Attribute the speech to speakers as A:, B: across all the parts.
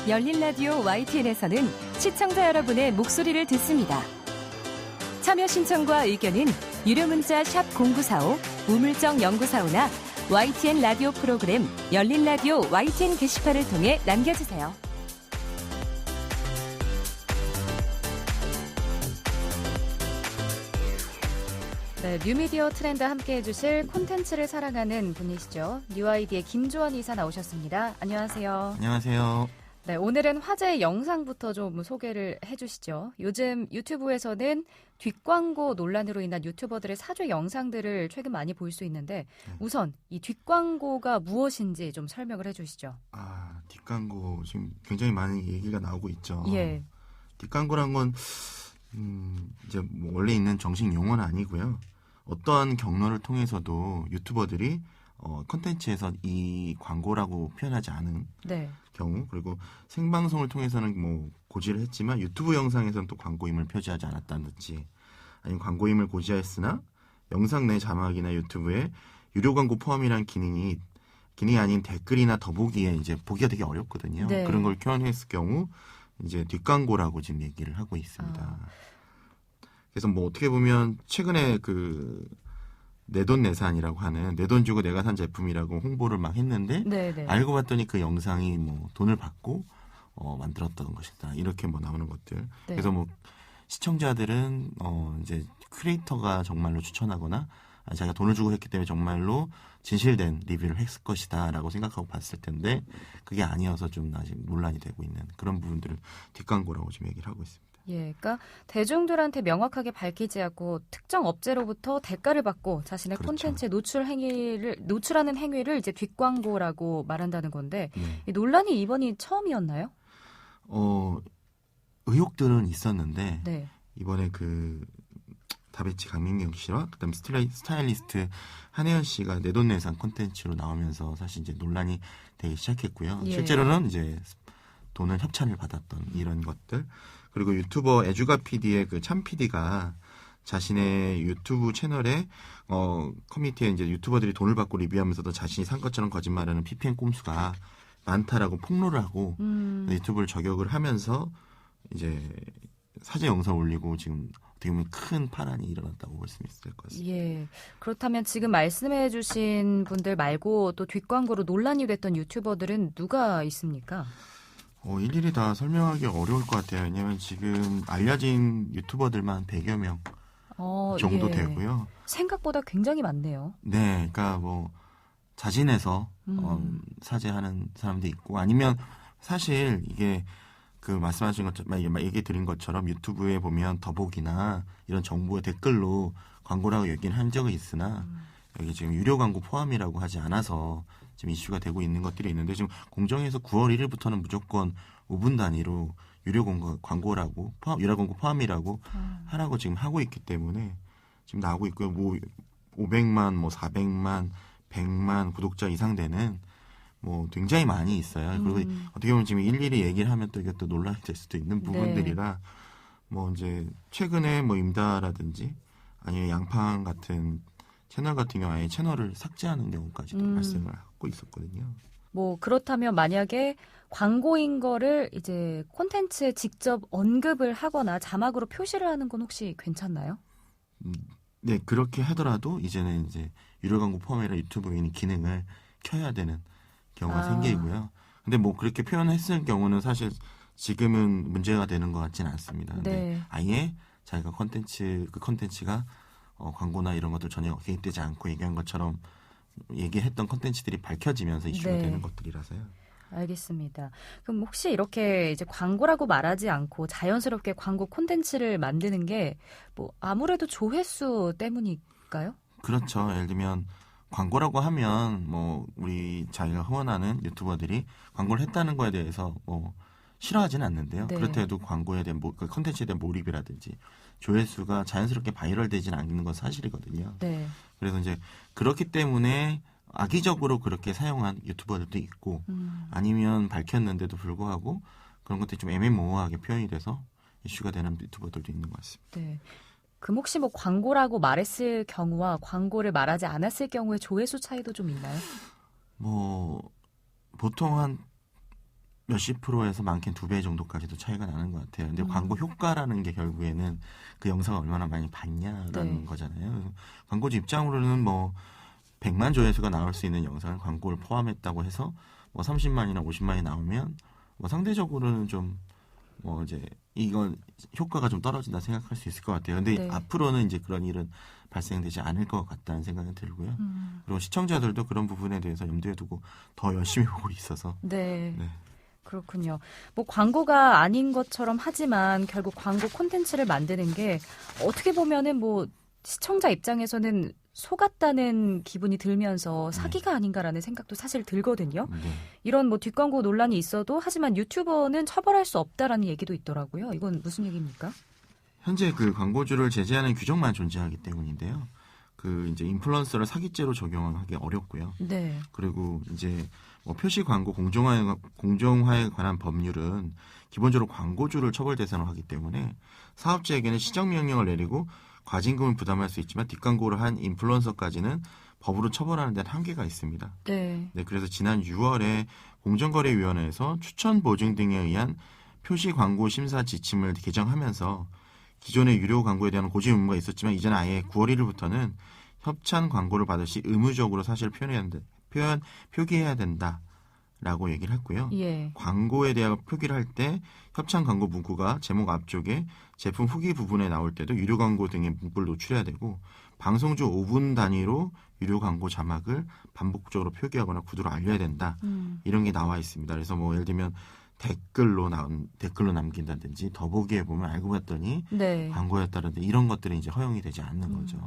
A: 열린 라디오 YTN에서는 시청자 여러분의 목소리를 듣습니다. 참여 신청과 의견은 유료 문자 샵 0945, 우물정 0945나 YTN 라디오 프로그램 열린 라디오 YTN 게시판을 통해 남겨주세요. 네, 뉴미디어 트렌드 함께해 주실 콘텐츠를 사랑하는 분이시죠. 뉴아이디의 김주원 이사 나오셨습니다. 안녕하세요.
B: 안녕하세요.
A: 네, 오늘은 화제의 영상부터 좀 소개를 해주시죠. 요즘 유튜브에서는 뒷광고 논란으로 인한 유튜버들의 사죄 영상들을 최근 많이 볼 수 있는데 우선 이 뒷광고가 무엇인지 좀 설명을 해주시죠.
B: 뒷광고 지금 굉장히 많은 얘기가 나오고 있죠.
A: 예.
B: 뒷광고란 건 이제 뭐 원래 있는 정식 용어는 아니고요. 어떠한 경로를 통해서도 유튜버들이 컨텐츠에서 이 광고라고 표현하지 않은
A: 네.
B: 경우, 그리고 생방송을 통해서는 뭐 고지를 했지만 유튜브 영상에서는 또 광고임을 표시하지 않았다든지, 아니면 광고임을 고지하였으나 영상 내 자막이나 유튜브에 유료 광고 포함이란 기능이 아닌 댓글이나 더보기에 이제 보기가 되게 어렵거든요.
A: 네.
B: 그런 걸 표현했을 경우 이제 뒷광고라고 지금 얘기를 하고 있습니다. 그래서 뭐 어떻게 보면 최근에 그 내돈내산이라고 하는 내 돈 주고 내가 산 제품이라고 홍보를 막 했는데
A: 네네.
B: 알고 봤더니 그 영상이 뭐 돈을 받고 만들었던 것이다. 이렇게 뭐 나오는 것들.
A: 네.
B: 그래서 뭐 시청자들은 이제 크리에이터가 정말로 추천하거나 자기가 돈을 주고 했기 때문에 정말로 진실된 리뷰를 했을 것이다라고 생각하고 봤을 텐데 그게 아니어서 좀 아직 논란이 되고 있는 그런 부분들을 뒷광고라고 지금 얘기를 하고 있습니다.
A: 예, 그러니까 대중들한테 명확하게 밝히지 않고 특정 업체로부터 대가를 받고 자신의
B: 그렇죠.
A: 콘텐츠에 노출하는 행위를 이제 뒷광고라고 말한다는 건데
B: 네.
A: 이 논란이 이번이 처음이었나요?
B: 의혹들은 있었는데
A: 네.
B: 이번에 그 다비치 강민경 씨와 그다음 스타일리스트 한혜연 씨가 내돈내산 콘텐츠로 나오면서 사실 이제 논란이 되기 시작했고요.
A: 예.
B: 실제로는 이제 돈을 협찬을 받았던 이런 것들. 그리고 유튜버 애주가 PD의 그 참 PD가 자신의 유튜브 채널에 커뮤니티에 이제 유튜버들이 돈을 받고 리뷰하면서도 자신이 산 것처럼 거짓말하는 PPN 꼼수가 많다라고 폭로를 하고 유튜브를 저격을 하면서 이제 사죄 영상 올리고 지금 어떻게 보면 큰 파란이 일어났다고 볼 수 있을 것 같습니다.
A: 예. 그렇다면 지금 말씀해 주신 분들 말고 또 뒷광고로 논란이 됐던 유튜버들은 누가 있습니까?
B: 일일이 다 설명하기 어려울 것 같아요. 왜냐하면 지금 알려진 유튜버들만 100여 명 정도
A: 예.
B: 되고요.
A: 생각보다 굉장히 많네요.
B: 네, 그러니까 뭐 자진해서 사죄하는 사람도 있고, 아니면 사실 이게 그 말씀하신 것처럼 얘기 드린 것처럼 유튜브에 보면 더보기나 이런 정보의 댓글로 광고라고 얘기는 한 적이 있으나 여기 지금 유료 광고 포함이라고 하지 않아서 지금 이슈가 되고 있는 것들이 있는데, 지금 공정에서 9월 1일부터는 무조건 5분 단위로 유료 광고라고 유료 광고 포함이라고 하라고 지금 하고 있기 때문에 지금 나오고 있고요. 뭐 500만, 뭐 400만, 100만 구독자 이상 되는 뭐 굉장히 많이 있어요. 그리고 어떻게 보면 지금 일일이 얘기를 하면 또 이게 또 논란이 될 수도 있는 부분들이라 뭐 이제 최근에 뭐 임다라든지 아니면 양팡 같은 채널 같은 경우 아예 채널을 삭제하는 경우까지도 발생을 하고 있었거든요.
A: 뭐 그렇다면 만약에 광고인 거를 이제 콘텐츠에 직접 언급을 하거나 자막으로 표시를 하는 건 혹시 괜찮나요?
B: 네, 그렇게 하더라도 이제는 이제 유료 광고 포함이라 유튜브인이 기능을 켜야 되는 경우가 생기고요. 근데 뭐 그렇게 표현했을 경우는 사실 지금은 문제가 되는 것 같지는 않습니다. 근데 아예 자기가 그 컨텐츠가 광고나 이런 것들 전혀 개입되지 않고 얘기한 것처럼 얘기했던 컨텐츠들이 밝혀지면서 이슈가 되는 것들이라서요.
A: 알겠습니다. 그럼 혹시 이렇게 이제 광고라고 말하지 않고 자연스럽게 광고 콘텐츠를 만드는 게 뭐 아무래도 조회수 때문일까요?
B: 그렇죠. 예를 들면 광고라고 하면 뭐 우리 자기가 후원하는 유튜버들이 광고를 했다는 거에 대해서 뭐 싫어하지는 않는데요.
A: 네.
B: 그렇다고 광고에 대한 그 컨텐츠에 대한 몰입이라든지 조회수가 자연스럽게 바이럴되지는 않는 건 사실이거든요.
A: 네.
B: 그래서 이제 그렇기 때문에 악의적으로 그렇게 사용한 유튜버들도 있고 아니면 밝혔는데도 불구하고 그런 것들이 좀 애매모호하게 표현이 돼서 이슈가 되는 유튜버들도 있는 것 같습니다.
A: 네. 그럼 혹시 뭐 광고라고 말했을 경우와 광고를 말하지 않았을 경우의 조회수 차이도 좀 있나요?
B: 뭐 보통 한 몇십 프로에서 많게는 2배 정도까지도 차이가 나는 것 같아요. 근데 광고 효과라는 게 결국에는 그 영상을 얼마나 많이 봤냐라는
A: 네.
B: 거잖아요. 그래서 광고주 입장으로는 뭐 100만 조회수가 나올 수 있는 영상을 광고를 포함했다고 해서 뭐 30만이나 50만이 나오면 뭐 상대적으로는 좀 뭐 이제 이건 효과가 좀 떨어진다 생각할 수 있을 것 같아요. 근데
A: 네.
B: 앞으로는 이제 그런 일은 발생되지 않을 것 같다는 생각이 들고요. 그리고 시청자들도 그런 부분에 대해서 염두에 두고 더 열심히 보고 있어서
A: 네.
B: 네.
A: 그렇군요. 뭐 광고가 아닌 것처럼 하지만 결국 광고 콘텐츠를 만드는 게 어떻게 보면은 뭐 시청자 입장에서는 속았다는 기분이 들면서 사기가 아닌가라는 생각도 사실 들거든요.
B: 네.
A: 이런 뭐 뒷광고 논란이 있어도 하지만 유튜버는 처벌할 수 없다라는 얘기도 있더라고요. 이건 무슨 얘기입니까?
B: 현재 그 광고주를 제재하는 규정만 존재하기 때문인데요. 그 이제 인플루언서를 사기죄로 적용하기 어렵고요.
A: 네.
B: 그리고 이제 뭐 표시 광고 공정화에 관한 법률은 기본적으로 광고주를 처벌 대상으로 하기 때문에 사업자에게는 시정 명령을 내리고 과징금을 부담할 수 있지만 뒷광고를 한 인플루언서까지는 법으로 처벌하는 데는 한계가 있습니다.
A: 네.
B: 네, 그래서 지난 6월에 공정거래위원회에서 추천 보증 등에 의한 표시 광고 심사 지침을 개정하면서 기존의 유료 광고에 대한 고지 의무가 있었지만 이제는 아예 9월 1일부터는 협찬 광고를 받을 시 의무적으로 사실 표기해야 된다라고 얘기를 했고요.
A: 예.
B: 광고에 대한 표기를 할 때 협찬 광고 문구가 제목 앞쪽에 제품 후기 부분에 나올 때도 유료 광고 등의 문구를 노출해야 되고 방송 중 5분 단위로 유료 광고 자막을 반복적으로 표기하거나 구두로 알려야 된다. 이런 게 나와 있습니다. 그래서 뭐 예를 들면 댓글로 남긴다든지 더보기에 보면 알고 봤더니
A: 네.
B: 광고였다든지 이런 것들이 이제 허용이 되지 않는 거죠.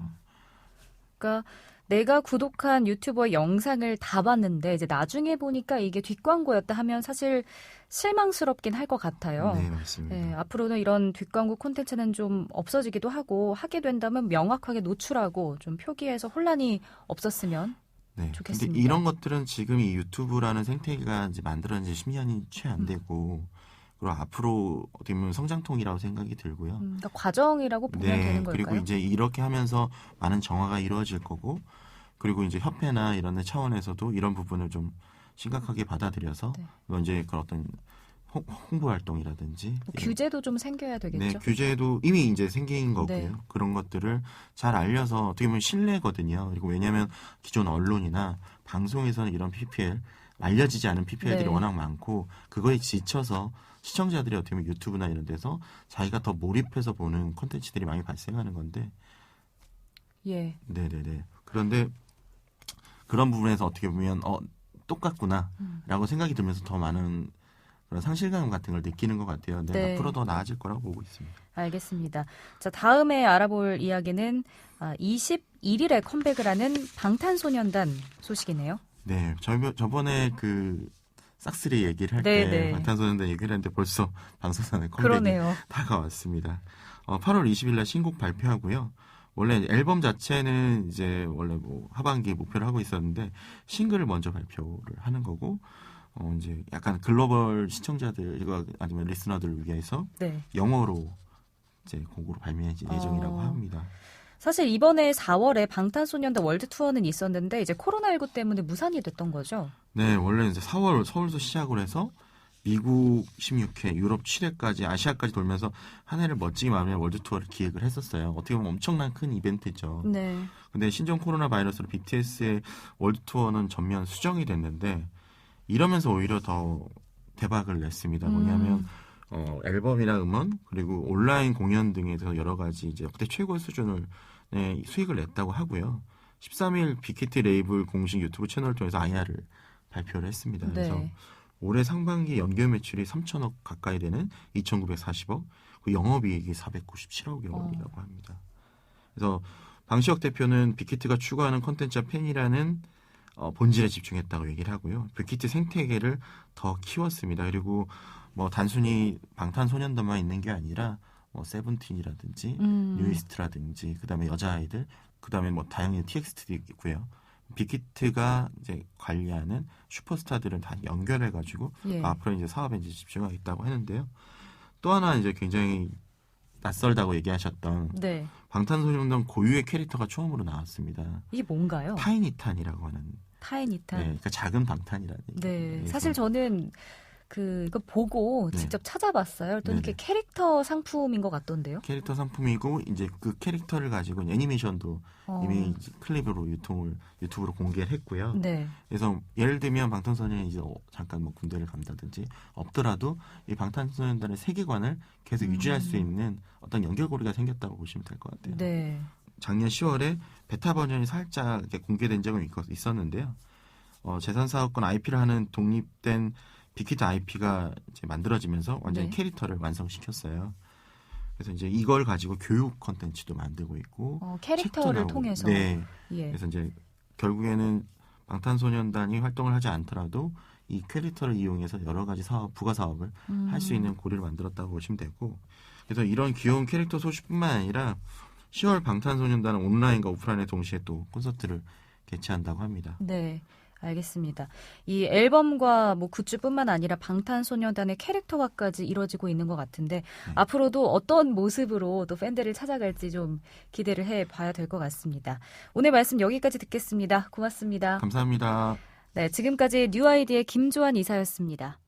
A: 그러니까 내가 구독한 유튜버의 영상을 다 봤는데 이제 나중에 보니까 이게 뒷광고였다 하면 사실 실망스럽긴 할 것 같아요.
B: 네, 맞습니다.
A: 네, 앞으로는 이런 뒷광고 콘텐츠는 좀 없어지기도 하고 하게 된다면 명확하게 노출하고 좀 표기해서 혼란이 없었으면
B: 네.
A: 좋겠습니다.
B: 근데 이런 것들은 지금 이 유튜브라는 생태계가 이제 만들어진 지 10년이 채 안 되고 그리고 앞으로 어떻게 보면 성장통이라고 생각이 들고요.
A: 그러니까 과정이라고 보면 되는 걸까요?
B: 그리고 이제 이렇게 하면서 많은 정화가 이루어질 거고 그리고 이제 협회나 이런 데 차원에서도 이런 부분을 좀 심각하게 받아들여서
A: 네.
B: 이제 그런 어떤 홍보 활동이라든지
A: 뭐 규제도 좀 생겨야 되겠죠.
B: 네, 규제도 이미 이제 생긴 거고요.
A: 네.
B: 그런 것들을 잘 알려서 어떻게 보면 신뢰거든요. 그리고 왜냐하면 기존 언론이나 방송에서는 이런 PPL 알려지지 않은 PPL들이
A: 네.
B: 워낙 많고 그거에 지쳐서 시청자들이 어떻게 보면 유튜브나 이런 데서 자기가 더 몰입해서 보는 콘텐츠들이 많이 발생하는 건데
A: 예.
B: 네네네. 그런데 그런 부분에서 어떻게 보면 똑같구나라고 생각이 들면서 더 많은 그런 상실감 같은 걸 느끼는 것 같아요. 네,
A: 네.
B: 앞으로 더 나아질 거라고 보고 있습니다.
A: 알겠습니다. 자, 다음에 알아볼 이야기는 21일에 컴백을 하는 방탄소년단 소식이네요.
B: 네, 저번에 그 싹쓸이 얘기를 할
A: 네,
B: 때
A: 네.
B: 방탄소년단 얘기를 했는데 벌써 방송사의 컴백이
A: 그러네요.
B: 다가왔습니다. 8월 20일 날 신곡 발표하고요. 원래 앨범 자체는 이제 원래 뭐 하반기 목표를 하고 있었는데 싱글을 먼저 발표를 하는 거고 이제 약간 글로벌 시청자들 이거 아니면 리스너들을 위해서
A: 네.
B: 영어로 이제 곡으로 발매할 예정이라고 합니다.
A: 사실 이번에 4월에 방탄소년단 월드 투어는 있었는데 이제 코로나19 때문에 무산이 됐던 거죠.
B: 네, 원래 이제 4월 서울도 시작을 해서 미국 16회, 유럽 7회까지 아시아까지 돌면서 한 해를 멋지게 마무리한 월드 투어를 기획을 했었어요. 어떻게 보면 엄청난 큰 이벤트죠.
A: 네.
B: 근데 신종 코로나 바이러스로 BTS의 월드 투어는 전면 수정이 됐는데 이러면서 오히려 더 대박을 냈습니다. 뭐냐면 앨범이나 음원 그리고 온라인 공연 등에서 여러 가지 이제 역대 최고의 수준을 수익을 냈다고 하고요. 13일 빅히트 레이블 공식 유튜브 채널을 통해서 IR을 발표를 했습니다.
A: 네.
B: 그래서 올해 상반기 연결 매출이 3천억 가까이 되는 2,940억, 그 영업이익이 497억 원이라고 합니다. 그래서 방시혁 대표는 빅히트가 추구하는 콘텐츠와 팬이라는 본질에 집중했다고 얘기를 하고요. 빅히트 생태계를 더 키웠습니다. 그리고 뭐 단순히 방탄소년단만 있는 게 아니라 뭐 세븐틴이라든지 뉴이스트라든지 그다음에 여자아이들 그다음에 뭐 다양한 TXT도 있고요. 빅히트가 이제 관리하는 슈퍼스타들은 다 연결해가지고
A: 예.
B: 앞으로 이제 사업에 이제 집중하겠다고 하는데요. 또 하나 이제 굉장히 낯설다고 얘기하셨던
A: 네.
B: 방탄소년단 고유의 캐릭터가 처음으로 나왔습니다.
A: 이게 뭔가요?
B: 타이니탄이라고 하는.
A: 타이니탄.
B: 네, 그러니까 작은 방탄이라는.
A: 네.
B: 얘기예요.
A: 사실 저는
C: 이거 보고
B: 네.
C: 직접 찾아봤어요. 또 이렇게
B: 네네.
C: 캐릭터 상품인 것 같던데요.
B: 캐릭터 상품이고 이제 그 캐릭터를 가지고 애니메이션도 이미 이제 클립으로 유튜브로 공개를 했고요.
C: 네.
B: 그래서 예를 들면 방탄소년이 이제 잠깐 뭐 군대를 간다든지 없더라도 이 방탄소년단의 세계관을 계속 유지할 수 있는 어떤 연결고리가 생겼다고 보시면 될 것 같아요.
C: 네.
B: 작년 10월에 베타 버전이 살짝 이렇게 공개된 적은 있었는데요. 재산사업권 IP를 하는 독립된 빅히트 IP가 이제 만들어지면서 완전히
C: 네.
B: 캐릭터를 완성시켰어요. 그래서 이제 이걸 가지고 교육 컨텐츠도 만들고 있고
C: 캐릭터를
B: 책도 나오고.
C: 통해서.
B: 네.
C: 예.
B: 그래서 이제 결국에는 방탄소년단이 활동을 하지 않더라도 이 캐릭터를 이용해서 여러 가지 부가 사업을 할 수 있는 고리를 만들었다고 보시면 되고, 그래서 이런 귀여운 캐릭터 소식뿐만 아니라 10월 방탄소년단은 온라인과 오프라인에 동시에 또 콘서트를 개최한다고 합니다.
C: 네. 알겠습니다. 이 앨범과 뭐 굿즈뿐만 아니라 방탄소년단의 캐릭터화까지 이루어지고 있는 것 같은데 앞으로도 어떤 모습으로 또 팬들을 찾아갈지 좀 기대를 해봐야 될 것 같습니다. 오늘 말씀 여기까지 듣겠습니다. 고맙습니다.
B: 감사합니다.
C: 네, 지금까지 뉴아이디의 김조한 이사였습니다.